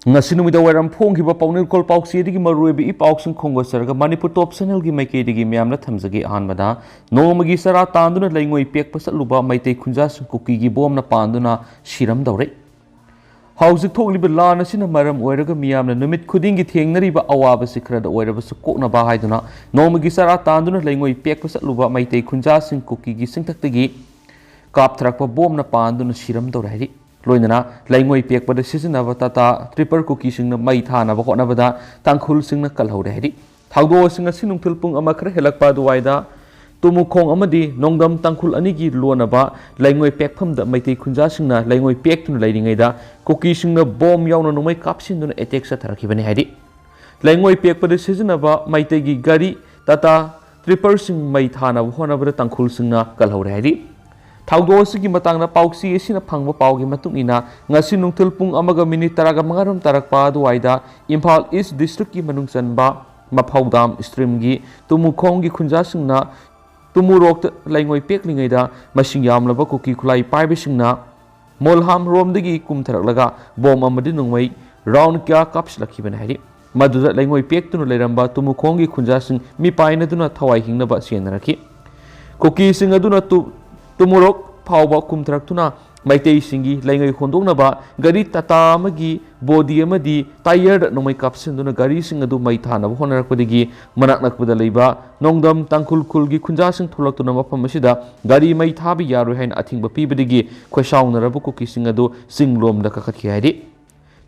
ngasi numida waram phonghiba pawnil kol pauksi digi maruibi I pauksing khongosarga manipur top channel gi maikei digi myamna thamjagi ahanbada nomagi sara tanduna leingoi pekpa chatluba Meitei khunjasing Kuki gi bomna panduna siram daure hauzik thogliba lana sina maram oiraga miyamna numit khudingi thengnariba awaba sikrada oiraba su kokna ba haiduna nomagi sara tanduna leingoi pekpa chatluba Meitei khunjasing Kuki gi singtaktagi kapthrakpa bomna panduna siram daure loinana leingoi pekpada sisinaba tata triple Kuki singna mai thanaba hotnabada tangkhul singna kalhore hedi thaudo singa sinungthul pung ama khara helakpa duwaida tumukhong amadi nongdam tangkhul anigi lonaba leingoi pekphamda Meitei khunjasingna leingoi pektuna leiringaida Kuki singna bom yauna numai kapsinduna attack sa tharakhibani hedi leingoi pekpada sisinaba Meitei gi gari tata triple sing mai thanaba hotnabada tangkhul singna kalhore hedi thaudo sigi matangna pauksi esina phangba paugi matungina ngasi nungthul pung amaga minute taraga mangaram tarakpa duwaida Imphal East District ki manungchanba maphaudam stream gi tumukhong gi khunjasingna tumurok leingoi peklingaida masing yamlaba Kuki khulai paibisingna molham romdagi kumtharaklaga bom amadi nungmai round kya kapslakhibana hari maduda leingoi pektunu leiramba tumukhong gi khunjasing mi painaduna thawai hingnaba senaraki Kuki sing aduna tumurok phauba kumthraktuna Meitei singi leingoi hondongnaba gari tata amagi body amadi tire nomai kapsinduna gari sing adu mai thanaba honarakpadigi manaknakpada leiba nongdam tangkhul khulgi khunjasing tholaktuna mafam asida gari mai thabi yaroi hain athingba pibadigi khoisaunarabu Kuki sing adu singlomda kakhathi haidi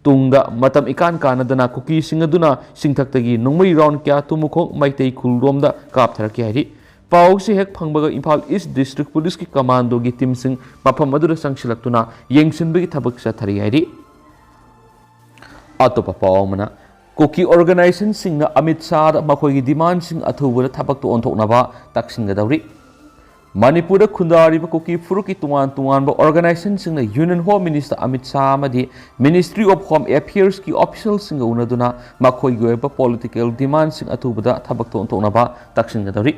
tungda matam ikan kanadana Kuki sing aduna singthaktagi nongmai round kya tumukhong Meitei khulromda kaptharaki haidi pausi hek phangbaga Imphal East District Police ki commando gi team sing mafam adura sangsilaktuna yengsinbagi thabak sa thari haidi atopa pawmana Kuki organization singna Amit Shah makhoi gi demand sing athubura thabak to onthoknaba taksinga dawri Manipur khundariba Kuki furuki tuan ba organization singna Union Home Minister Amit Shah amadi Ministry of Home Affairs ki official singa unaduna makhoi gi ba political demand sing athubada thabak to onthoknaba taksinga dawri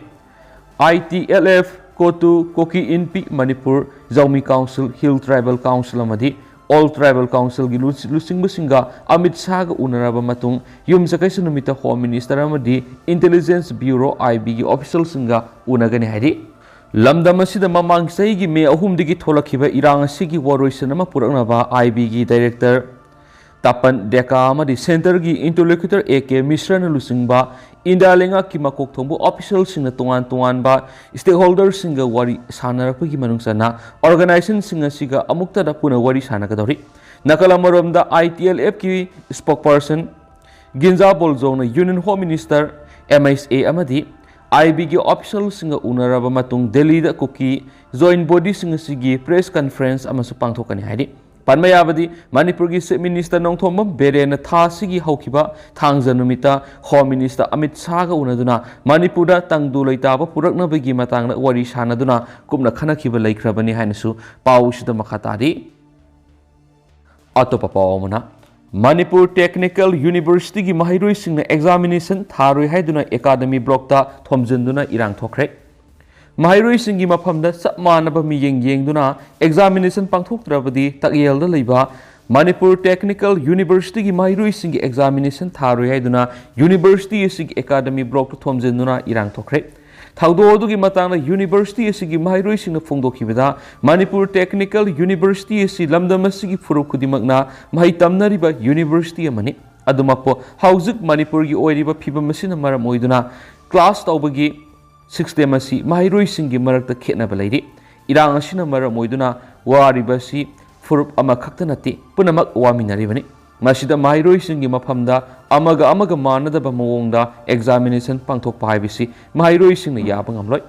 ITLF Kotu Kuki Inpi Manipur Zaumi Council Hill Tribal Council amadi All Tribal Council gi lusingbusinga Amit Shah ga unaraba matung yum sakaisa numita Home Minister amadi Intelligence Bureau IB gi official singa unagani haidi lamdam asida mamang sai gi me ahum digi tholakhiba irang asigi waroisan ama puraknaba IB gi Director Tapan Deka amadi Center gi Interlocutor AK Mishra na lusingba Indalenga ki makok thongbu official singna tuan ba stakeholder singa wari sanarapagi manungsana organization singa siga amukta da puna wari sanagadori nakalamaromda ITLF ki spokesperson Ginza Bolzong na Union Home Minister MSA amadi IB ki official singa unaraba matung Delhi da Kuki joint body singa sigi press conference amasu pangthokani haidi Panmayabadi Manipur gi Chief Minister Nongthomam Berena Thasigi haukiba thangja numita Home Minister Amit Shah ga unaduna Manipurda tangdu leitaba puraknabagi matangna wari sanaduna kumna khanakhiba leikrabani hainasu pausida makhatadi atopa pawmana Manipur Technical University gi mahairoi singna examination tharoi haiduna academy block ta thomjinduna irang thokre Mahairoi singi mafamda sapmanaba miyeng yengduna examination pangthoktrabadi takyelda leiba Manipur Technical University gi mahairoi singi examination tharoi haiduna university sigi academy block thomjinduna irang thokre thaudo adugi matangna university sigi mahairoi singna phongdokhibada Manipur Technical University si lamdam sigi furuk khudimakna mahai tamnariba university amani adumapo hauzik Manipur gi oiriba phibam masina maram oiduna class tawbagi 6th masi mahairoi singi marakta khetnaba leiri irang asina maram oiduna waribasi furup ama khaktanati punamak waminaribani masida mahairoi singi mafamda amaga manadaba mawongda examination pangthokpa haibisi mahairoi singna yaba ngamloi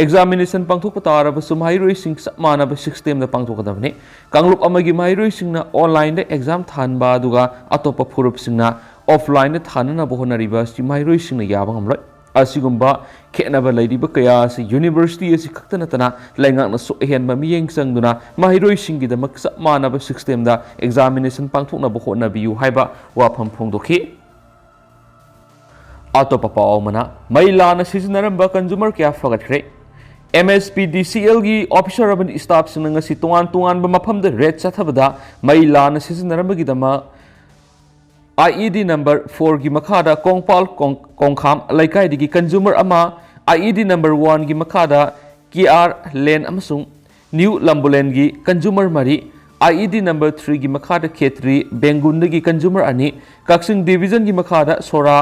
examination pangthokpa tarabasu mahairoi sing sapmanaba 6th da pangthokadabani kanglup amagi mahairoi singna online da exam thanba aduga atopa furup singna offline da thanana bohonariba si mahairoi singna yaba ngamloi asigumba khenaba leiriba kaya si university asi khaktanatana laingakna so henba miyeng sangduna mahiroi singi da maksa manaba 6th da examination pangthokna bo hona biu haiba wafam phongdokhi atopa pawmana mailana sizinaramba consumer kya fagathre MSPDCL gi officer aban staff sinanga si tungan ba mafam da red chathabada mailana sizinaramba gi dama IED number 4 gi makhada kongpal kongkham laikai digi consumer ama IED number 1 gi makhada KR Len amasung New Lambulen gi consumer mari IED number 3 gi makhada K3 Bengun digi consumer ani Kaksing division gi makhada Sora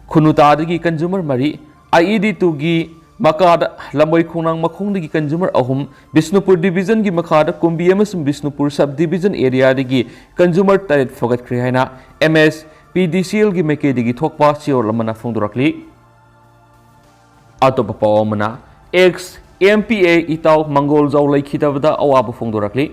Khunuta digi consumer mari IED 2 gi Makada Lamoi Khunang Makhung digi consumer ahum Bisnupur division gi makada Kumbi amasung Bisnupur sub division area digi consumer tarit fogat kri haina MS PDCL gi meke digi thokpa sior lamana phongdurakli atopa pawamana X MPA itaw Mangol jaw laikhidabada awaba phongdurakli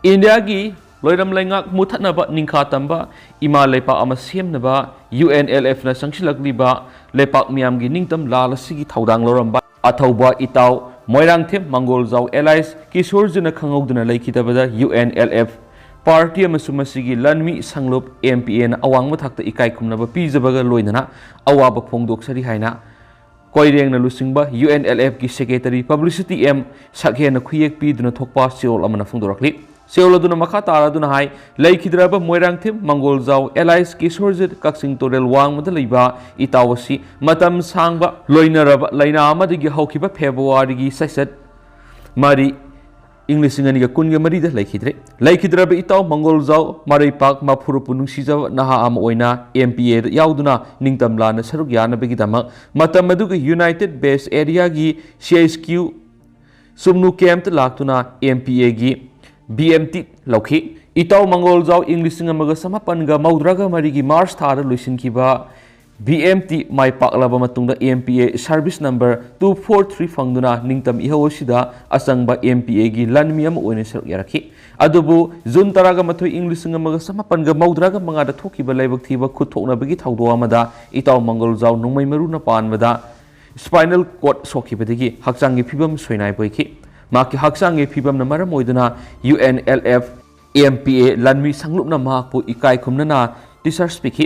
India gi loiram laingak muthatnaba ningkha tamba ima lepa ama semnaba UNLF na sangsilakliba lepak miyam gi ningtam lalasigi thaudang loramba athauba itaw moirangthem Mangol jaw allies kisorjuna khangogduna laikhidabada UNLF party amasumasi lanmi sanglup MPA na awang mathakta ikai khumnaba pijabaga loinana awaba phongdoksari haina koireng na lusingba UNLF ki secretary publicity M sakhe na khuyek piduna thokpa siol amana phongdorakli Seoladuna makha taraduna hai laikhidraba moirangthem Mangol jaw allies kisorjit kaksing torel wang madalaiba itawasi matam sangba loinaraba laina amadigi haukiba February gi sesat mari English ngani ga kunga mari da laikhidraba itaw Mangol jaw marai pak maphuru punung sijaw naha am oina MPA da yauduna ningtam lana saruk yana begi dama matam maduga United Base Area gi CSQ sumnu camp laktuna MPA gi BMT Lokhi itaw Mangol jaw English ngamaga samapan ga maudraga marigi March thara luisin kiba BMT mai paklaba matungda MPA service number 243 fangduna ningtam ihawsida asangba MPA gi lanmiam oine ser yaraki adubu June taraga mathoi English ngamaga samapan ga maudraga mangada thokiba laibak thiba khuthokna bagi thawdo amada itaw Mangol jaw nungmai maruna panbada spinal cord sokibadigi hakchangi phibam soinai boiki Maki haksang e phibam na maram oiduna UNLF MPA lanmi sanglupna mahakpu ikai khumnana tisar spiki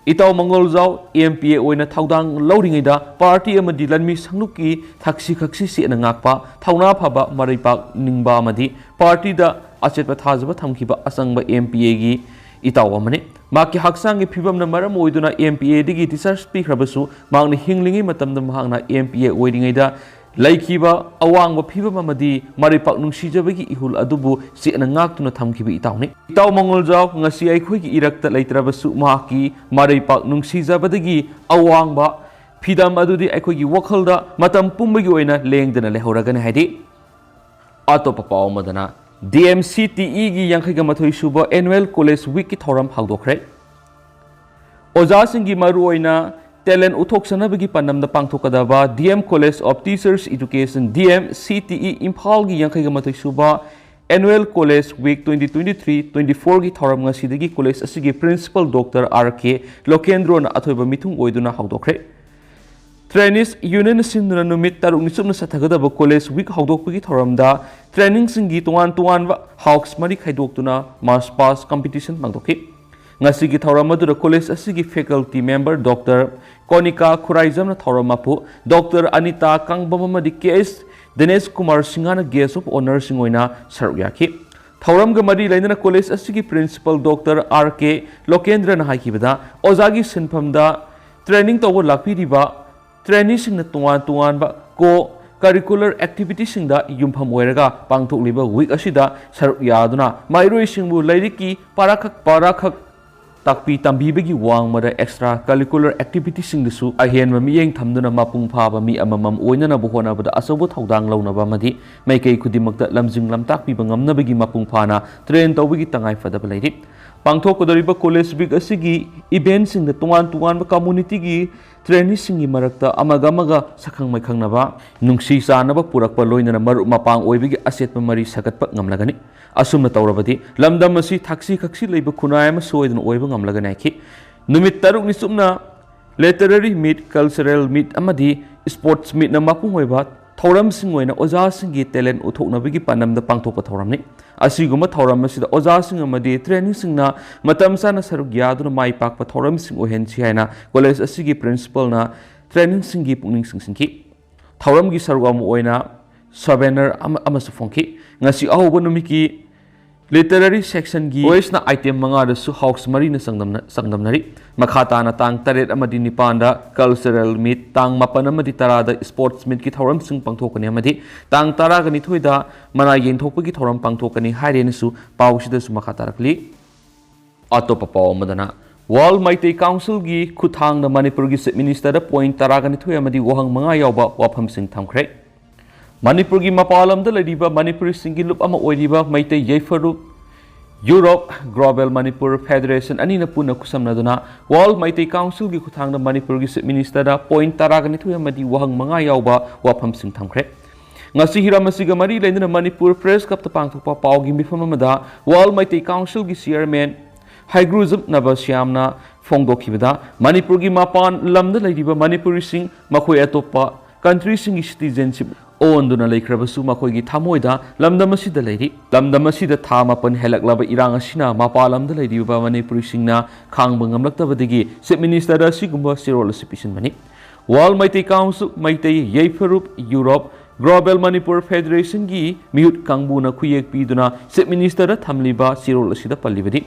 itaw Mangol jaw MPA oina thaudang lauringaida party amadi lanmi sanglupki thaksi khaksi se na ngakpa thauna phaba maraipak ningba amadi party da achetpa thajaba thamkiba asangba MPA gi itaw amane maki haksang e phibam na maram oiduna MPA digi tisar speak rabasu mangni hinglingi matamda mahangna MPA oidingaida Laikiba awang ba phiba mamadi maripak nungsijabagi ihul adubu siana ngaktuna thamkibi itawni itaw Mangol jaw ngasi aikhoi gi irakta leitrabasu mahaki maripak nungsijabadagi awang ba phidam adudi aikhoi gi wakhalda matam pumbagi oina lengdana lehoragane haidi atopa pawmadana DMCTE gi yankhiga mathoi suba annual college week ki thoram phagdokhre oja singi maru oina Talent uthok sanabagi panamda pangthokadaba DM College of Teachers Education DM CTE Imphal gi yankhiga mathoi suba Annual College Week 2023-24 gi thoram ngasidagi college asigi Principal Dr. RK Lokendro na athoiba mithung oiduna hawdokre Trainees Union sinduna numit taruk nisupna sathagadaba College Week hawdokpagi thoramda training singi tuan hawks mari khaidoktuna March Pass competition mangdokhi Ngasigi thauramadu college asigi faculty member Dr. Konika Khuraijam na thauramapu Dr. Anita Kangbamamadi KS Dinesh Kumar Singhana guest of honor singoina sarugyaki Thauram ga mari lainana college asigi principal Dr. RK Lokendra na haikibada ozagi sinphamda training tawbo lakpiriba training singna tuan ba ko curricular activity singda yumpham oiraga pangthokliba week asida sarugyaduna mairoi singbu lairiki parakak takpi tambibagi wangmada extra curricular activity singdasu ahen miyeng thamduna mapung phaba mi amamam oinana bohona bada asobo thaudang launaba madi maikei khudimakta lamjing lamtakpi bangamnabagi mapung phana train tawbagi tangai fadaba lairi pangthokkodariba college week asigi event singda tuan community gi training singi marakta amaga sakhang maikhangnaba nungsi sanaba purakpa loinana maru mapang oibagi asetpa mari sagatpa ngamlagani asumna tawrabadi lamdam asi thaksi khaksi leiba khunai ma soidna oiba ngamlagani ki numit taruk ni sumna literary meet cultural meet amadi sports meet na mapung oiba thauram sing oina oja singi talent uthoknabagi panamda pangthokpa thauramni asiguma thauram asida oja sing amadi training singna matam sana saruk yaduna mai pakpa thauram sing ohen chi haina college asigi principal na training singi pungning singki thauram gi saruk am oina souvenir amasu phongki ngasi ahoba numiki Literary section gi voice na item manga da su house mari na sangdamnari makhata na tang taret amadi nipanda cultural meet tang mapan amadi tarada sports meet ki thoram sing pangthokani amadi tang tara gani thoida mana yen thokpa ki thoram pangthokani haire ni su pawsida su makhata rakli atopa paw madana World Meitei Council gi khuthang na Manipur gi Chief Minister da point tara gani thoi amadi wahang manga yawba wafam sing thamkhre Manipur gi mapalam da ladiba Manipuri singi lup ama oiriba Meitei Yaifaru Europe Global Manipur Federation ani na puna kusamna duna World Meitei Council gi khuthang da Manipur gi Chief Minister da point taragani thu amadi wahang manga yawba wafam sing thamkhre ngasi hiramasiga mari leindana Manipur Press Club ta pangthokpa paw gi mifam amada World Meitei Council gi chairman Haigruzup Nabasyamna Fongdokhibada Manipur gi mapan lamda laidiba Manipuri sing makhoi atopa country sing citizenship onduna leikhrabasu makhoi gi thamoida lamdam asida leiri lamdam asida thama pan helaklaba irang asina mapalamda leidiba Manipuri singna khangba ngamlaktabadigi Chief Minister da sigumba sirol asipisin mani World Meitei Council Meitei Yaifarup Europe Global Manipur Federation gi miut kangbuna khuyek piduna Chief Minister da thamliba sirol asida pallibadi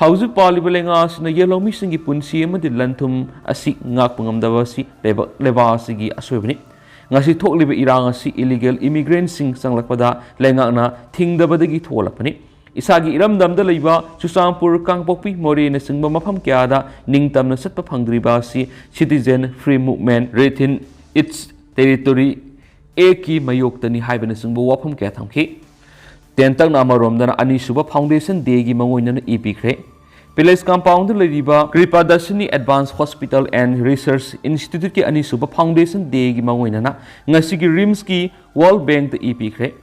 Hauju paliba lenga asina yelomi singi punsi amadi lanthum asi ngak pangamdaba si leba asigi asoibani ngasi thokliba irang asi illegal immigrant sing sanglakpada lengakna thingdabadagi tholapani isagi iramdamda leiba Chusampur Kangpokpi More na singba mafam kyada ningtamna satpa phangdriba si citizen free movement within its territory eki mayoktani haibana singba wafam kya thamki tentak na amaromdana ani suba foundation day gi mangoina na epikre Palace Compound leriba Kripadashini Advanced Hospital and Research Institute ki ani suba foundation day gi mangoina na ngasi gi RIMS ki World Bank the epikre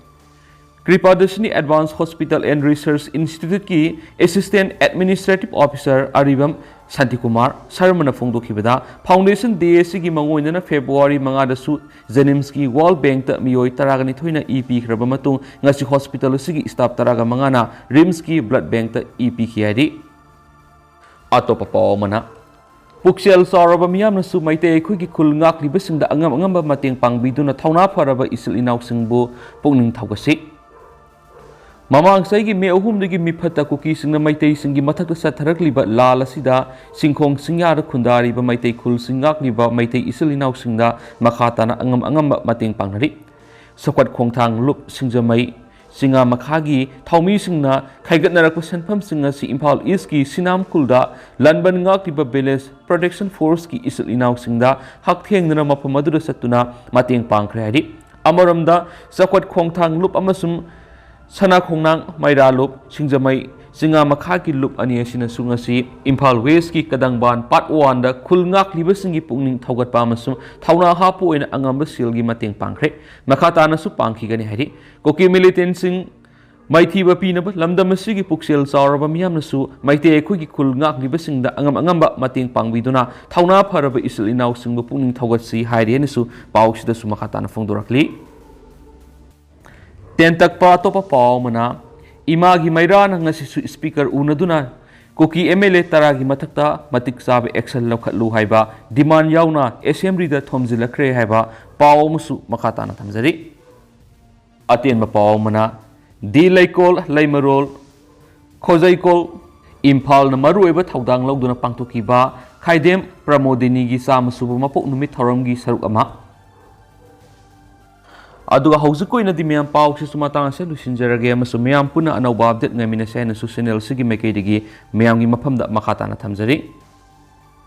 Kripadashini Advanced Hospital and Research Institute ki Assistant Administrative Officer Aribam Santikumar Sarmana Fongdokhibada Foundation Day sigi mangoina na February manga da su Jenims ki World Bank ta miyoi taragani thoina EP khraba matung ngasi hospital sigi staff taraga manga na RIMS ki blood bank ta EP khiyari atopa pawmana Puksel saraba miyam na su Meitei khoi ki khul ngak libasing da angam ba mateng pangbiduna thauna pharaba isil inaw singbu pungning thawgasi Mamang saigi me ahum dagi mi phata Kuki singna Meitei singi mathakta satharakliba lal asida singkhong singyar khundari ba Meitei khul singak liba Meitei isilinaw singda makhata na angam mateng pangnari sakwat khongthang lup singjamai singa makhagi thaumi singna khaigatnarakpa sanpham singa si Imphal East ki Sinam Khulda Lanban ngak liba Village Protection Force ki isilinaw singda hakthengna mapamadura satuna mateng pangkhre hari amaramda sakwat khongthang lup amasum Sana Khongnang Maira Lup Singjamai Singa Makhaki Lup ani asina sungasi Imphal West ki Kadangban Part 1 da khulngak liba singi pungning thogat pa masum thauna hapu ina angamba silgi mateng pangkhre makhata na su pangki gani hari Kuki militant sing Meitei ba pina ba lamdam asigi puksel saraba miyam na su Meitei khoi ki khulngak liba singda angamba mateng pangbiduna thauna pharaba isil inaw singba pungning thogat si hairi ni su pawsida su makhata na fongdorakli Tentak pa topa paw mana imagi maira na ngasi su speaker unaduna Kuki MLA taragi mathakta matik sabe action lokhatlu haiba demand yauna assembly da thomjilakre haiba paw musu makhata na thamjari aten ma paw mana di laikol laimarol khojaikol Imphal na maruiba thaudang logduna pangtokiba khaidem pramodini gi samusubu mapok numit thoram gi saruk ama aduga hausikoi di miyam paw si sumatang sa lusinjarage amasu miyam puna anawba update ngamina sa na channel sigi maikei digi miyam gi mafamda makhata na thamjari